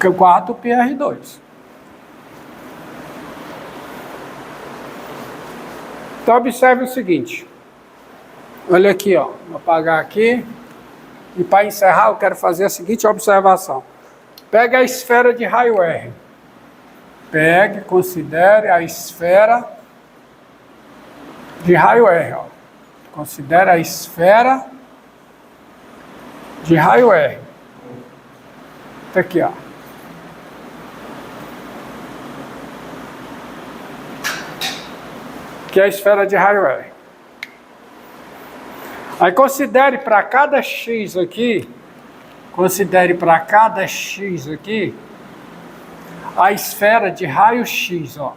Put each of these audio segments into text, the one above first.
4 PR2. Então, observe o seguinte. Olha aqui, ó. Vou apagar aqui. E para encerrar, eu quero fazer a seguinte observação. Pega a esfera de raio R. Pegue, considere a esfera de raio R. Ó. Considere a esfera de raio R. Tá aqui, ó. Que é a esfera de raio R. Aí considere para cada X aqui, a esfera de raio X, ó.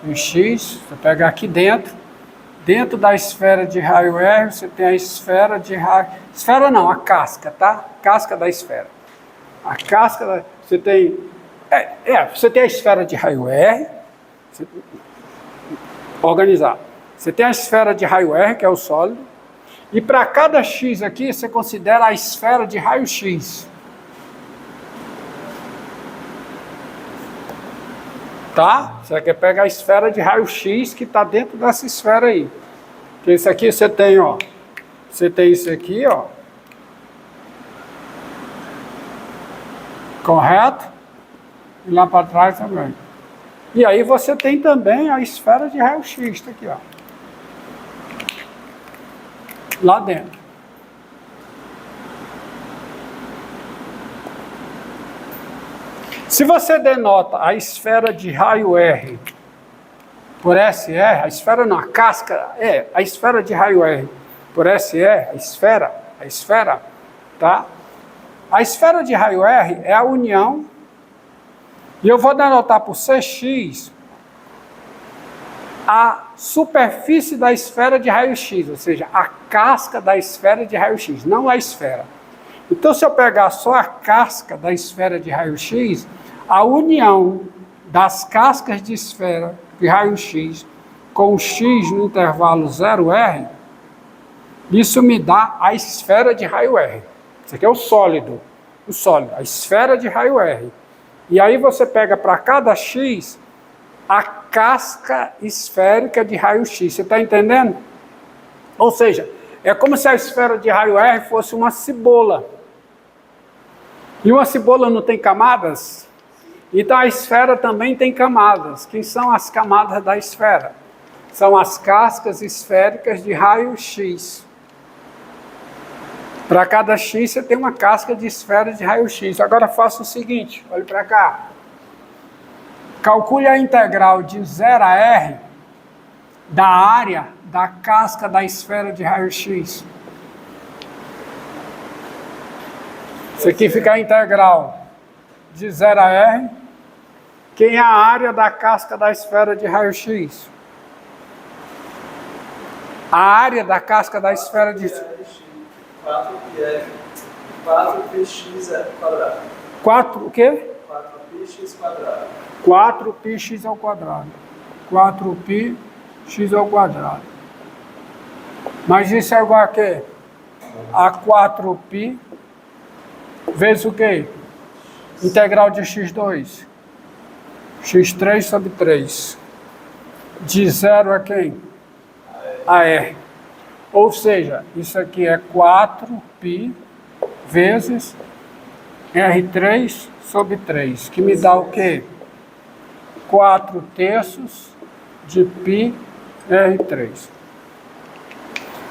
O X, você pega aqui dentro da esfera de raio R, você tem a esfera de raio... Esfera não, a casca, tá? Casca da esfera. A casca da... Você tem... você tem a esfera de raio R, organizar. Você tem a esfera de raio R, que é o sólido, e para cada X aqui, você considera a esfera de raio X. Tá? Você quer pegar a esfera de raio X que está dentro dessa esfera aí. Porque isso aqui você tem, ó. Você tem isso aqui, ó. Correto? E lá para trás também. E aí você tem também a esfera de raio X, tá aqui, ó. Lá dentro. Se você denota a esfera de raio R por SR, a esfera não, a casca, a esfera de raio R por SR, a esfera, tá? A esfera de raio R é a união, e eu vou denotar por CX a superfície da esfera de raio-x, ou seja, a casca da esfera de raio-x, não a esfera. Então, se eu pegar só a casca da esfera de raio-x, a união das cascas de esfera de raio-x com o x no intervalo 0R, isso me dá a esfera de raio R. Isso aqui é o sólido, a esfera de raio R. E aí você pega para cada x a casca esférica de raio-x. Você está entendendo? Ou seja, é como se a esfera de raio R fosse uma cebola. E uma cebola não tem camadas? Então a esfera também tem camadas. Quem são as camadas da esfera? São as cascas esféricas de raio-x. Para cada x você tem uma casca de esfera de raio-x. Agora faça o seguinte, olhe para cá. Calcule a integral de 0 a R da área da casca da esfera de raio-x. Isso aqui fica a integral de 0 a R. Quem é a área da casca da esfera de raio-x? A área da casca da esfera de... 4πx quadrado. 4 o quê? 4πx quadrado. 4πx ao quadrado. 4πx ao quadrado. Mas isso é igual a quê? A 4π vezes o quê? Integral de x2. x3 sobre 3. De 0 a quem? A R. Ou seja, isso aqui é 4π vezes R3 sobre 3, que me dá o quê? 4/3 de π R3.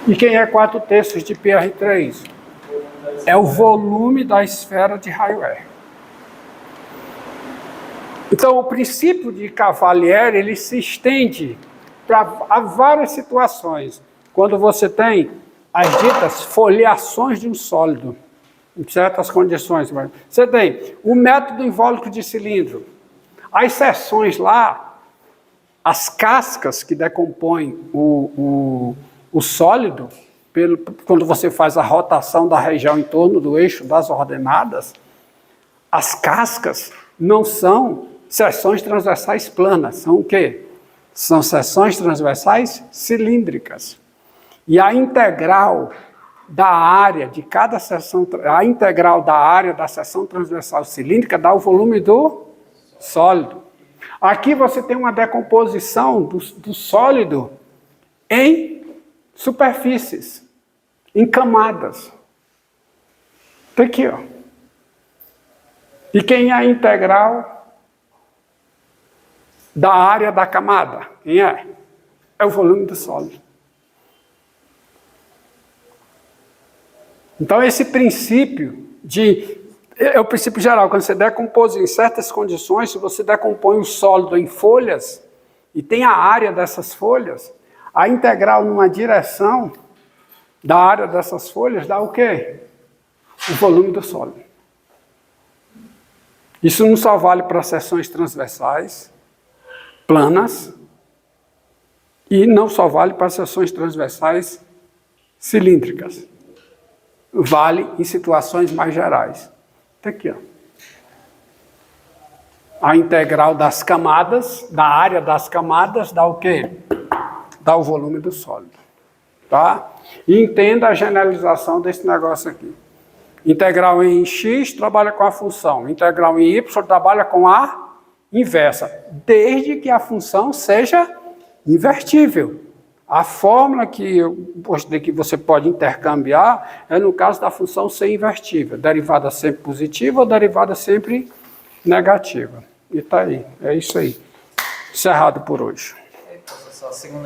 E quem é 4/3 de π R3? É o volume da esfera de raio R. Então, o princípio de Cavalieri, ele se estende para várias situações. Quando você tem as ditas foliações de um sólido, em certas condições. Você tem o método invólucro de cilindro. As seções lá, as cascas que decompõem o sólido, quando você faz a rotação da região em torno do eixo das ordenadas, as cascas não são seções transversais planas, são o quê? São seções transversais cilíndricas. E a integral da área de cada seção, a integral da área da seção transversal cilíndrica dá o volume do sólido. Aqui você tem uma decomposição do sólido em superfícies, em camadas. Tem aqui, ó. E quem é a integral da área da camada? Quem é? É o volume do sólido. Então, esse princípio é o princípio geral. Quando você decompõe em certas condições, se você decompõe o sólido em folhas, e tem a área dessas folhas, a integral numa direção da área dessas folhas dá o quê? O volume do sólido. Isso não só vale para seções transversais, planas, e não só vale para seções transversais cilíndricas. Vale em situações mais gerais. Tá aqui, ó. A integral das camadas, da área das camadas, dá o quê? Dá o volume do sólido. Tá? E entenda a generalização desse negócio aqui. Integral em x trabalha com a função. Integral em y trabalha com a inversa. Desde que a função seja invertível. A fórmula que eu postei que você pode intercambiar é no caso da função ser invertível. Derivada sempre positiva ou derivada sempre negativa. E tá aí. É isso aí. Encerrado por hoje. Só a segunda